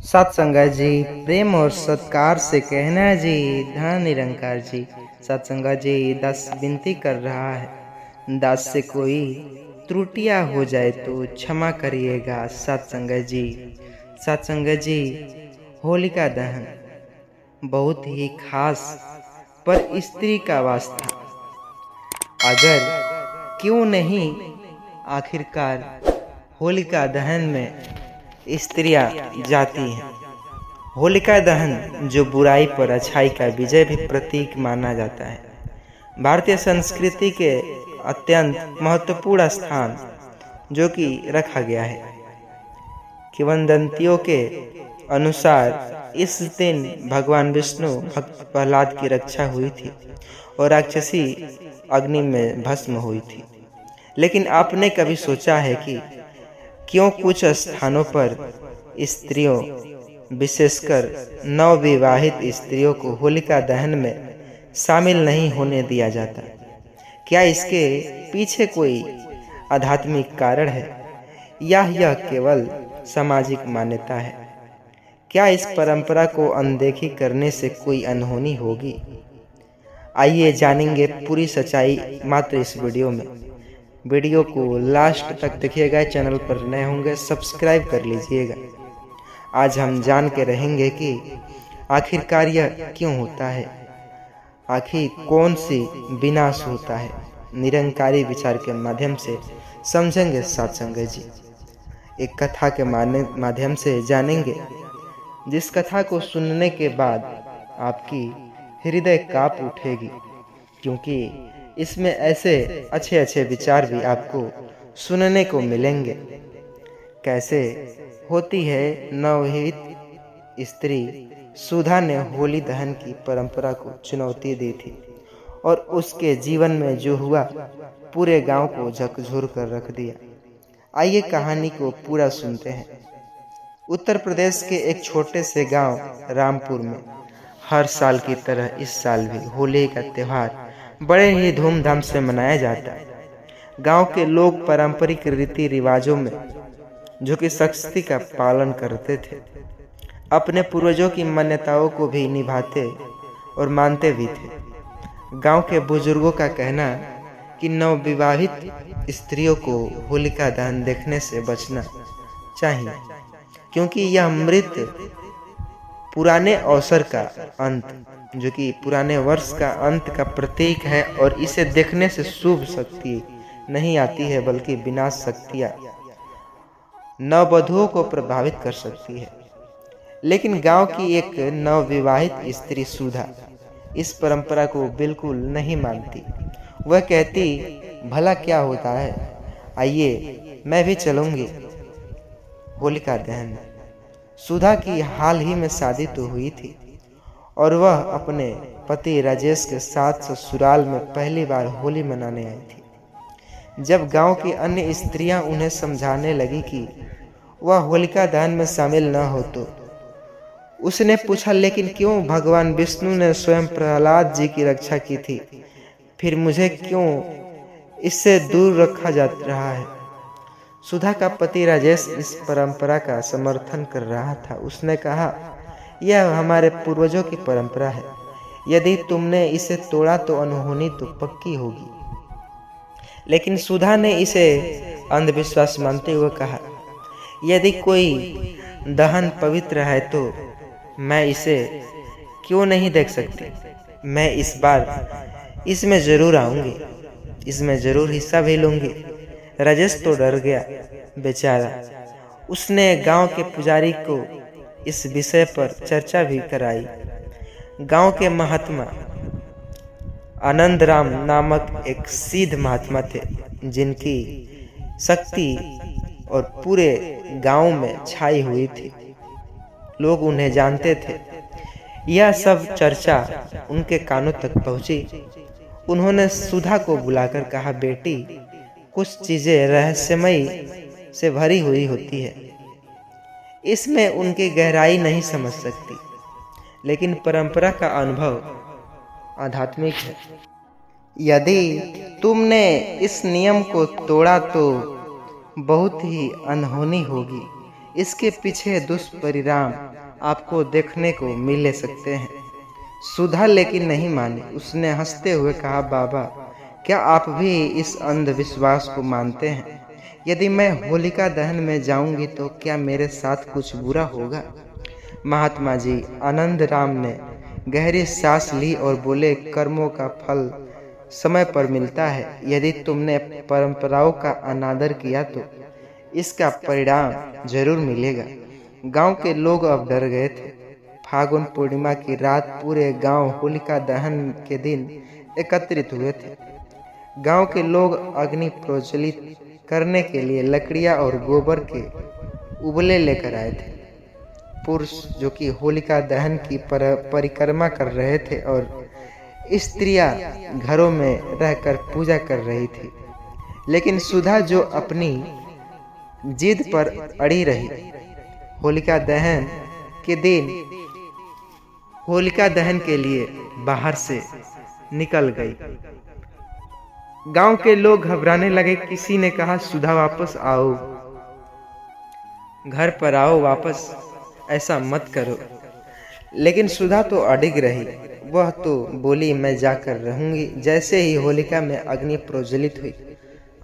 सत्संगा जी प्रेम और सत्कार से कहना जी धन निरंकार जी। सत्संगा जी दास विनती कर रहा है, दास से कोई त्रुटियां हो जाए तो क्षमा करिएगा सत्संगा जी। सत्संगा जी होलिका दहन बहुत ही खास पर स्त्री का वास्ता, अगर क्यों नहीं आखिरकार होलिका दहन में स्त्रियां जाती हैं। होलिका दहन जो बुराई पर अच्छाई का विजय भी प्रतीक माना जाता है, भारतीय संस्कृति के अत्यंत महत्वपूर्ण स्थान जो कि रखा गया है। किंवदंतियों के अनुसार इस दिन भगवान विष्णु भक्त प्रहलाद की रक्षा हुई थी और राक्षसी अग्नि में भस्म हुई थी। लेकिन आपने कभी सोचा है कि क्यों कुछ स्थानों पर स्त्रियों, विशेषकर नवविवाहित स्त्रियों को होलिका दहन में शामिल नहीं होने दिया जाता? क्या इसके पीछे कोई आध्यात्मिक कारण है या यह केवल सामाजिक मान्यता है? क्या इस परंपरा को अनदेखी करने से कोई अनहोनी होगी? आइए जानेंगे पूरी सच्चाई मात्र इस वीडियो में। वीडियो को लास्ट तक देखिएगा। चैनल पर नए होंगे सब्सक्राइब कर लीजिएगा। आज हम जान के रहेंगे कि आखिरकार यह क्यों होता है, आखिर कौन सी विनाश होता है। निरंकारी विचार के माध्यम से समझेंगे सत्संग जी। एक कथा के माध्यम से जानेंगे, जिस कथा को सुनने के बाद आपकी हृदय कांप उठेगी, क्योंकि इसमें ऐसे अच्छे अच्छे विचार भी आपको सुनने को मिलेंगे। कैसे होती है नवविवाहित स्त्री सुधा ने होली दहन की परंपरा को चुनौती दी थी और उसके जीवन में जो हुआ पूरे गांव को झकझोर कर रख दिया। आइए कहानी को पूरा सुनते हैं। उत्तर प्रदेश के एक छोटे से गांव रामपुर में हर साल की तरह इस साल भी होली का त्यौहार बड़े ही धूमधाम से मनाया जाता है। गांव के लोग पारंपरिक रीति रिवाजों में जो कि सख्ती का पालन करते थे, अपने पूर्वजों की मान्यताओं को भी निभाते और मानते भी थे। गांव के बुजुर्गों का कहना कि नवविवाहित स्त्रियों को होलिका दहन देखने से बचना चाहिए, क्योंकि यह मृत पुराने अवसर का अंत, जो कि पुराने वर्ष का अंत का प्रतीक है और इसे देखने से शुभ शक्ति नहीं आती है, बल्कि विनाश शक्तियां नववधुओं को प्रभावित कर सकती है। लेकिन गांव की एक नवविवाहित स्त्री सुधा इस परंपरा को बिल्कुल नहीं मानती। वह कहती, भला क्या होता है, आइए मैं भी चलूंगी होलिका दहन। सुधा की हाल ही में शादी तो हुई थी और वह अपने पति राजेश के साथ ससुराल में पहली बार होली मनाने आई थी। जब गांव की अन्य स्त्रियां उन्हें समझाने लगी कि वह होलिका दहन में शामिल न हो, तो उसने पूछा, लेकिन क्यों? भगवान विष्णु ने स्वयं प्रहलाद जी की रक्षा की थी, फिर मुझे क्यों इससे दूर रखा जा रहा है? सुधा का पति राजेश इस परंपरा का समर्थन कर रहा था। उसने कहा, यह हमारे पूर्वजों की परंपरा है, यदि तुमने इसे तोड़ा तो अनहोनी तो पक्की होगी। लेकिन सुधा ने इसे अंधविश्वास मानते हुए कहा, यदि कोई दहन पवित्र है तो मैं इसे क्यों नहीं देख सकती? मैं इस बार इसमें जरूर आऊंगी, इसमें जरूर हिस्सा भी लूंगी। राजेश तो डर गया बेचारा। उसने गांव के पुजारी को इस विषय पर चर्चा भी कराई। गांव के महात्मा आनंद राम नामक एक सिद्ध महात्मा थे, जिनकी शक्ति और पूरे गांव में छाई हुई थी। लोग उन्हें जानते थे। यह सब चर्चा उनके कानों तक पहुंची। उन्होंने सुधा को बुलाकर कहा, बेटी, कुछ चीजें रहस्यमयी से भरी हुई होती है, इसमें उनकी गहराई नहीं समझ सकती, लेकिन परंपरा का अनुभव आध्यात्मिक है। यदि तुमने इस नियम को तोड़ा तो बहुत ही अनहोनी होगी। इसके पीछे दुष्परिणाम आपको देखने को मिल सकते हैं। सुधा लेकिन नहीं मानी। उसने हंसते हुए कहा, बाबा, क्या आप भी इस अंधविश्वास को मानते हैं? यदि मैं होलिका दहन में जाऊंगी तो क्या मेरे साथ कुछ बुरा होगा? महात्मा जी, आनंद राम ने गहरी सांस ली और बोले, कर्मों का फल समय पर मिलता है। यदि तुमने परंपराओं का अनादर किया तो इसका परिणाम जरूर मिलेगा। गांव के लोग अब डर गए थे। फागुन पूर्णिमा की रात पूरे गांव होलिका दहन के दिन एकत्रित हुए थे। गांव के लोग अग्नि प्रज्वलित करने के लिए लकड़ियां और गोबर के उबले लेकर आए थे। पुरुष जो कि होलिका दहन की परिक्रमा कर रहे थे और स्त्रियां घरों में रहकर पूजा कर रही थी। लेकिन सुधा जो अपनी जिद पर अड़ी रही, होलिका दहन के दिन होलिका दहन के लिए बाहर से निकल गई। गांव के लोग घबराने लगे। किसी ने कहा, सुधा वापस आओ, घर पर आओ, वापस ऐसा मत करो। लेकिन सुधा तो अडिग रही। वह तो बोली, मैं जाकर रहूंगी। जैसे ही होलिका में अग्नि प्रज्वलित हुई,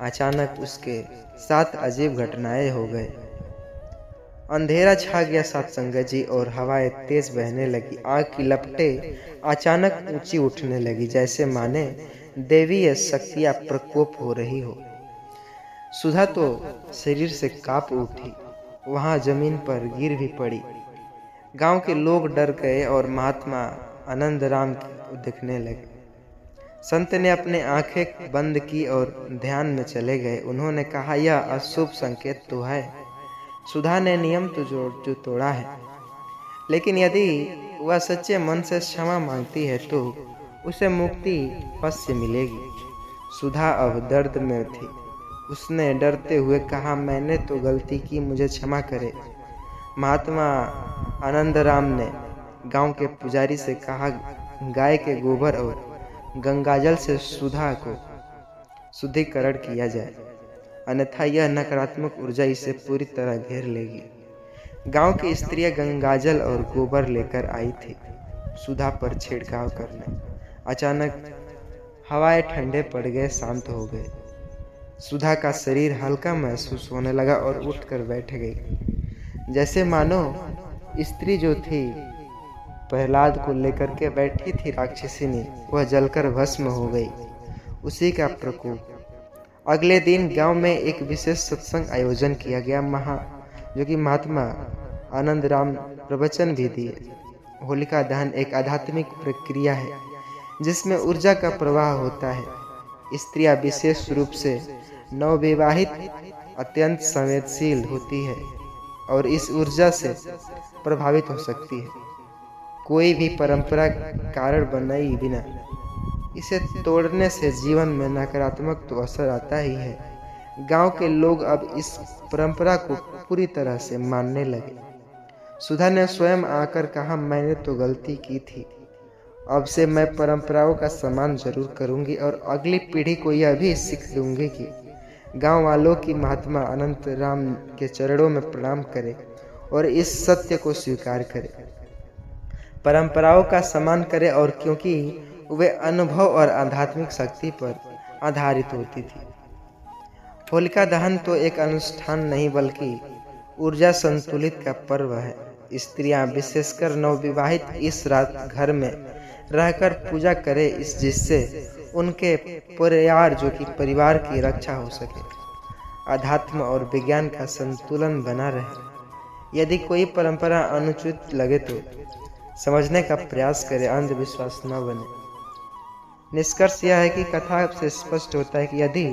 अचानक उसके साथ अजीब घटनाएं हो गए। अंधेरा छा गया सत्संग जी और हवाएं तेज बहने लगी। आग की लपटें अचानक ऊंची उठने लगी, जैसे माने देवीय शक्तियां प्रकोप हो रही हो। सुधा तो शरीर से कांप उठी, वहां जमीन पर गिर भी पड़ी। गांव के लोग डर गए और महात्मा आनंद राम को देखने लगे। संत ने अपने आंखें बंद की और ध्यान में चले गए। उन्होंने कहा, यह अशुभ संकेत तो है। सुधा ने नियम तो जो तोड़ा है, लेकिन यदि वह सच्चे मन से क्षमा मांगती है तो उसे मुक्ति पथ से मिलेगी। सुधा अब दर्द में थी। उसने डरते हुए कहा, मैंने तो गलती की, मुझे क्षमा करे। महात्मा आनंद राम ने गांव के पुजारी से कहा, गाय के गोबर और गंगाजल से सुधा को शुद्धिकरण किया जाए, अन्यथा यह नकारात्मक ऊर्जा इसे पूरी तरह घेर लेगी। गांव की स्त्रियां गंगाजल और गोबर लेकर आई थी सुधा पर छिड़काव करने। अचानक हवाएं ठंडे पड़ गए, शांत हो गए। सुधा का शरीर हल्का महसूस होने लगा और उठकर बैठ गई, जैसे मानो स्त्री जो थी प्रहलाद को लेकर के बैठी थी राक्षसिनी, वह जलकर भस्म हो गई। उसी का प्रकोप। अगले दिन गांव में एक विशेष सत्संग आयोजन किया गया, जो कि महात्मा आनंद राम प्रवचन भी दिए। होलिका दहन एक आध्यात्मिक प्रक्रिया है जिसमें ऊर्जा का प्रवाह होता है। स्त्रियां विशेष रूप से नवविवाहित अत्यंत संवेदनशील होती है और इस ऊर्जा से प्रभावित हो सकती है। कोई भी परंपरा कारण बनाए बिना इसे तोड़ने से जीवन में नकारात्मक तो असर आता ही है। गांव के लोग अब इस परंपरा को पूरी तरह से मानने लगे। सुधा ने स्वयं आकर कहा, मैंने तो गलती की थी, अब से मैं परंपराओं का सम्मान जरूर करूंगी और अगली पीढ़ी को यह भी सीख दूंगी कि गांव वालों की महात्मा अनंत राम के चरणों में प्रणाम करें और इस सत्य को स्वीकार करें, परंपराओं का सम्मान करें, और क्योंकि वे अनुभव और आध्यात्मिक शक्ति पर आधारित होती थी। होलिका दहन तो एक अनुष्ठान नहीं बल्कि ऊर्जा संतुलित का पर्व है। स्त्रियां विशेषकर नवविवाहित इस रात घर में रहकर पूजा करें, इस जिससे उनके परिवार जो कि परिवार की रक्षा हो सके, अध्यात्म और विज्ञान का संतुलन बना रहे। यदि कोई परंपरा अनुचित लगे तो समझने का प्रयास करें, अंधविश्वास न बने। निष्कर्ष यह है कि कथा से स्पष्ट होता है कि यदि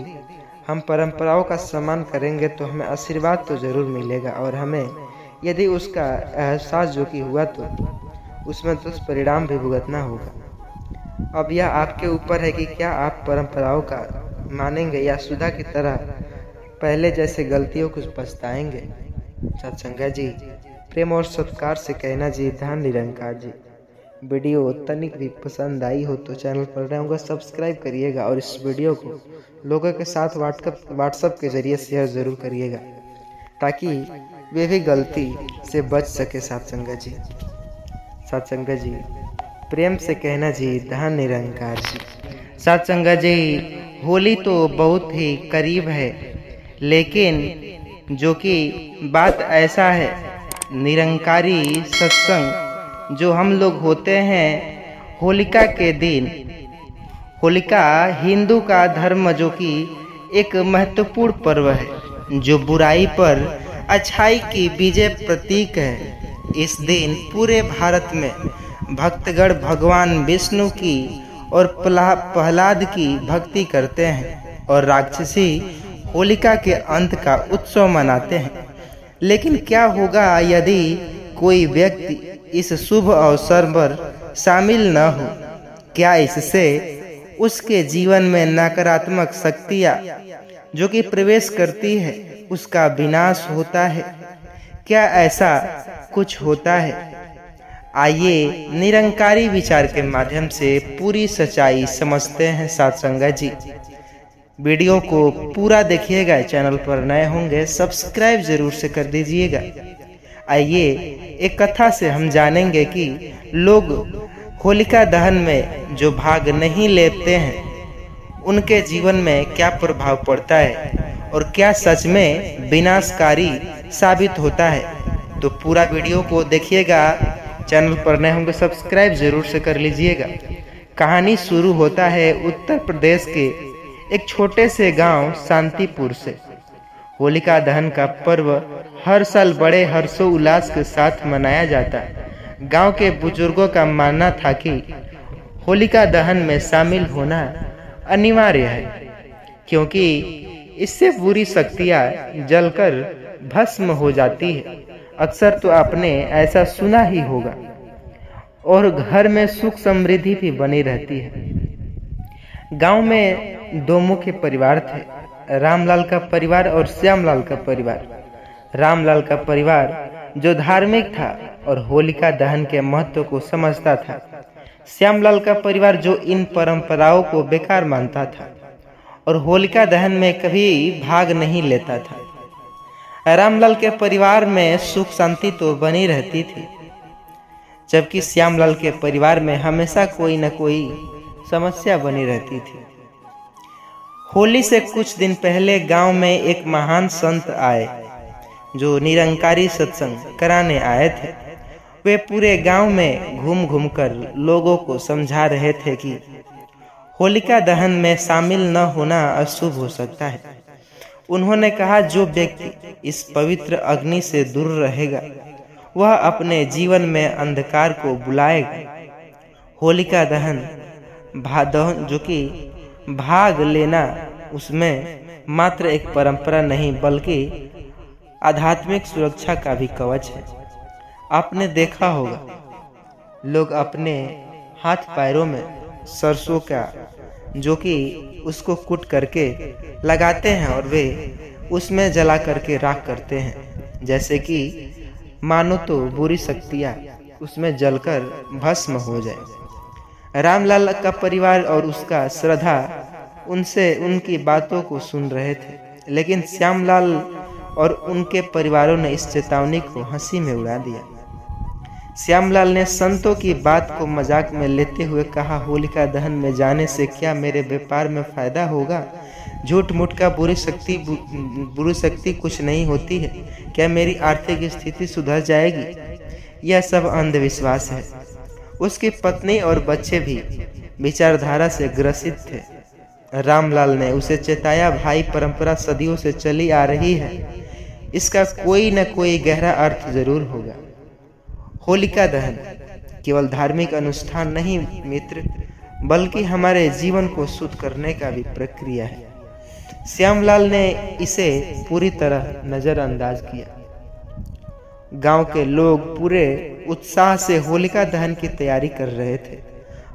हम परंपराओं का सम्मान करेंगे तो हमें आशीर्वाद तो जरूर मिलेगा, और हमें यदि उसका एहसास जो कि हुआ तो उसमें दुष्परिणाम भी भुगतना होगा। अब यह आपके ऊपर है कि क्या आप परंपराओं का मानेंगे या सुधा की तरह पहले जैसे गलतियों को पछताएंगे। सत्संग जी, प्रेम और सत्कार से कहना जी, ध्यान निरंकार जी। वीडियो तनिक भी पसंद आई हो तो चैनल पर रहूँगा सब्सक्राइब करिएगा और इस वीडियो को लोगों के साथ व्हाट्सएप के जरिए शेयर ज़रूर करिएगा, ताकि वे भी गलती से बच सके। सत्संगत जी प्रेम से कहना जी, धन निरंकार जी। सत्संगत जी, होली तो बहुत ही करीब है, लेकिन जो कि बात ऐसा है, निरंकारी सत्संग जो हम लोग होते हैं होलिका के दिन, होलिका हिंदू का धर्म जो कि एक महत्वपूर्ण पर्व है, जो बुराई पर अच्छाई की विजय प्रतीक है। इस दिन पूरे भारत में भक्तगण भगवान विष्णु की और प्रहलाद की भक्ति करते हैं और राक्षसी होलिका के अंत का उत्सव मनाते हैं। लेकिन क्या होगा यदि कोई व्यक्ति इस शुभ अवसर पर शामिल न हो? क्या इससे उसके जीवन में नकारात्मक शक्तियाँ जो कि प्रवेश करती है उसका विनाश होता है? क्या ऐसा कुछ होता है? आइए निरंकारी विचार के माध्यम से पूरी सच्चाई समझते हैं। सत्संगत जी, वीडियो को पूरा देखिएगा। चैनल पर नए होंगे सब्सक्राइब जरूर से कर दीजिएगा। आइए एक कथा से हम जानेंगे कि लोग होलिका दहन में जो भाग नहीं लेते हैं उनके जीवन में क्या प्रभाव पड़ता है और क्या सच में विनाशकारी साबित होता है। तो पूरा वीडियो को देखिएगा। चैनल पर नए होंगे सब्सक्राइब जरूर से कर लीजिएगा। कहानी शुरू होता है उत्तर प्रदेश के एक छोटे से गांव शांतिपुर से। होलिका दहन का पर्व हर साल बड़े हर्षोल्लास के साथ मनाया जाता है। गांव के बुजुर्गों का मानना था कि होलिका दहन में शामिल होना अनिवार्य है, क्योंकि इससे बुरी शक्तियां जलकर भस्म हो जाती है। अक्सर तो आपने ऐसा सुना ही होगा। और घर में सुख समृद्धि भी बनी रहती है। गांव में दो मुख्य परिवार थे, रामलाल का परिवार और श्यामलाल का परिवार। रामलाल का परिवार जो धार्मिक था और होलिका दहन के महत्व को समझता था। श्यामलाल का परिवार जो इन परंपराओं को बेकार मानता था और होलिका दहन में कभी भाग नहीं लेता था। रामलाल के परिवार में सुख शांति तो बनी रहती थी, जबकि श्यामलाल के परिवार में हमेशा कोई न कोई समस्या बनी रहती थी। होली से कुछ दिन पहले गांव में एक महान संत आए जो निरंकारी सत्संग कराने आए थे। वे पूरे गांव में घूम घूम कर लोगों को समझा रहे थे कि होलिका दहन में शामिल न होना अशुभ हो सकता है। उन्होंने कहा, जो व्यक्ति इस पवित्र अग्नि से दूर रहेगा वह अपने जीवन में अंधकार को बुलाएगा। होलिका दहन जो कि भाग लेना उसमें मात्र एक परंपरा नहीं बल्कि आध्यात्मिक सुरक्षा का भी कवच है। आपने देखा होगा लोग अपने हाथ पैरों में सरसों का जो कि उसको कूट करके लगाते हैं और वे उसमें जला करके राख करते हैं, जैसे कि मानो तो बुरी शक्तियाँ उसमें जलकर भस्म हो जाए। रामलाल का परिवार और उसका श्रद्धा उनसे उनकी बातों को सुन रहे थे, लेकिन श्यामलाल और उनके परिवारों ने इस चेतावनी को हंसी में उड़ा दिया। श्यामलाल ने संतों की बात को मजाक में लेते हुए कहा, होलिका दहन में जाने से क्या मेरे व्यापार में फायदा होगा? झूठ मूठ का बुरी शक्ति कुछ नहीं होती है। क्या मेरी आर्थिक स्थिति सुधर जाएगी? यह सब अंधविश्वास है। उसकी पत्नी और बच्चे भी विचारधारा से ग्रसित थे। रामलाल ने उसे चेताया, भाई परंपरा सदियों से चली आ रही है, इसका कोई न कोई गहरा अर्थ जरूर होगा। होलिका दहन केवल धार्मिक अनुष्ठान नहीं मित्र, बल्कि हमारे जीवन को शुद्ध करने का भी प्रक्रिया है। श्यामलाल ने इसे पूरी तरह नजरअंदाज किया। गांव के लोग पूरे उत्साह से होलिका दहन की तैयारी कर रहे थे।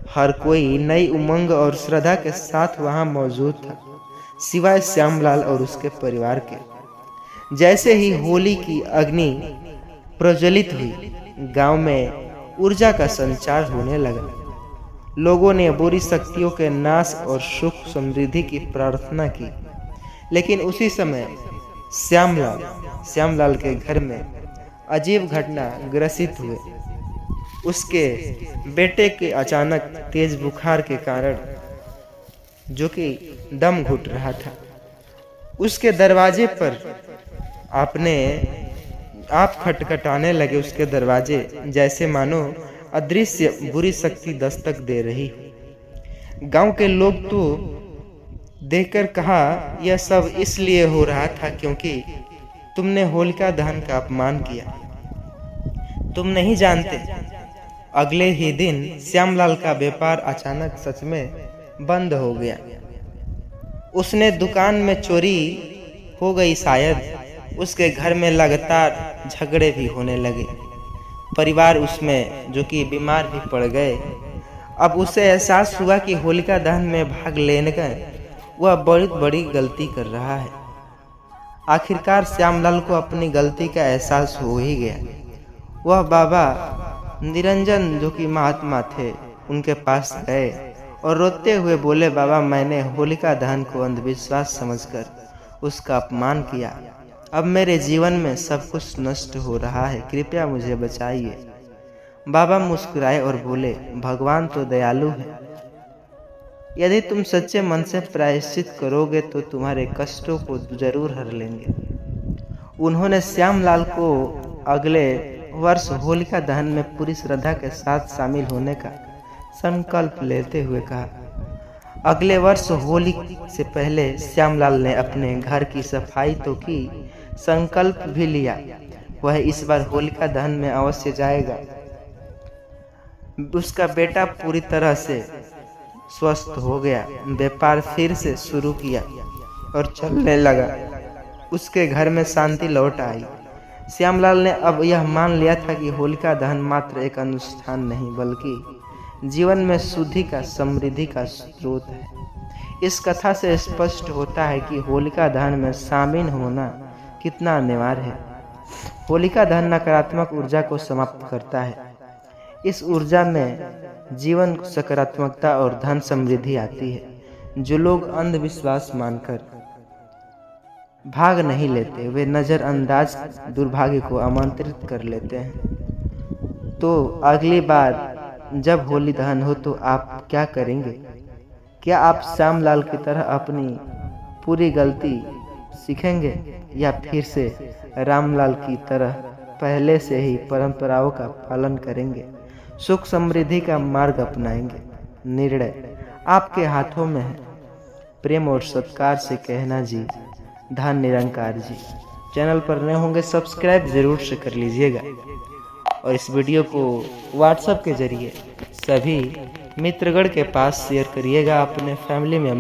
हर कोई नई उमंग और श्रद्धा के साथ वहां मौजूद था, सिवाय श्यामलाल और उसके परिवार के। जैसे ही होली की अग्नि प्रज्वलित हुई, गांव में ऊर्जा का संचार होने लगा। लोगों ने बुरी शक्तियों के नाश और सुख समृद्धि की प्रार्थना की। लेकिन उसी समय श्यामलाल के घर में अजीब घटना ग्रसित हुए। उसके बेटे के अचानक तेज बुखार के कारण, जो कि दम घुट रहा था, उसके दरवाजे पर आप खटखटाने लगे। उसके दरवाजे जैसे मानो अदृश्य बुरी शक्ति दस्तक दे रही। गांव के लोग तो देखकर कहा, यह सब इसलिए हो रहा था क्योंकि तुमने होलिका दहन का अपमान किया। तुम नहीं जानते, अगले ही दिन श्यामलाल का व्यापार अचानक सच में बंद हो गया। उसने दुकान में चोरी हो गई, शायद उसके घर में लगातार झगड़े भी होने लगे। परिवार उसमें जो कि बीमार भी पड़ गए। अब उसे एहसास हुआ कि होलिका दहन में भाग लेने का वह बहुत बड़ी गलती कर रहा है। आखिरकार श्यामलाल को अपनी गलती का एहसास हो ही गया। वह बाबा निरंजन, जो कि महात्मा थे, उनके पास गए और रोते हुए बोले, बाबा, मैंने होलिका दहन को अंधविश्वास समझकर उसका अपमान किया। अब मेरे जीवन में सब कुछ नष्ट हो रहा है, कृपया मुझे बचाइए। बाबा मुस्कुराए और बोले, भगवान तो दयालु है। यदि तुम सच्चे मन से प्रायश्चित करोगे तो तुम्हारे कष्टों को जरूर हर लेंगे। उन्होंने श्यामलाल को अगले वर्ष होलिका दहन में पूरी श्रद्धा के साथ शामिल होने का संकल्प लेते हुए कहा। अगले वर्ष होली से पहले श्यामलाल ने अपने घर की सफाई तो की, संकल्प भी लिया वह इस बार होलिका दहन में अवश्य जाएगा। उसका बेटा पूरी तरह से स्वस्थ हो गया, व्यापार फिर से शुरू किया और चलने लगा। उसके घर में शांति लौट आई। श्यामलाल ने अब यह मान लिया था कि होलिका दहन मात्र एक अनुष्ठान नहीं, बल्कि जीवन में शुद्धि का, समृद्धि का स्रोत है। इस कथा से स्पष्ट होता है कि होलिका दहन में शामिल होना कितना अनिवार्य है। होलिका दहन नकारात्मक ऊर्जा को समाप्त करता है। इस ऊर्जा में जीवन सकारात्मकता और धन समृद्धि आती है। जो लोग अंधविश्वास मानकर भाग नहीं लेते, वे नज़रअंदाज दुर्भाग्य को आमंत्रित कर लेते हैं। तो अगली बार जब होली दहन हो तो आप क्या करेंगे? क्या आप श्यामलाल की तरह अपनी पूरी गलती सीखेंगे या फिर से रामलाल की तरह पहले से ही परंपराओं का पालन करेंगे, सुख समृद्धि का मार्ग अपनाएंगे? निर्णय आपके हाथों में है। प्रेम और सत्कार से कहना जी, धन निरंकार जी। चैनल पर नए होंगे सब्सक्राइब जरूर से कर लीजिएगा और इस वीडियो को व्हाट्सएप के जरिए सभी मित्रगण के पास शेयर करिएगा, अपने फैमिली में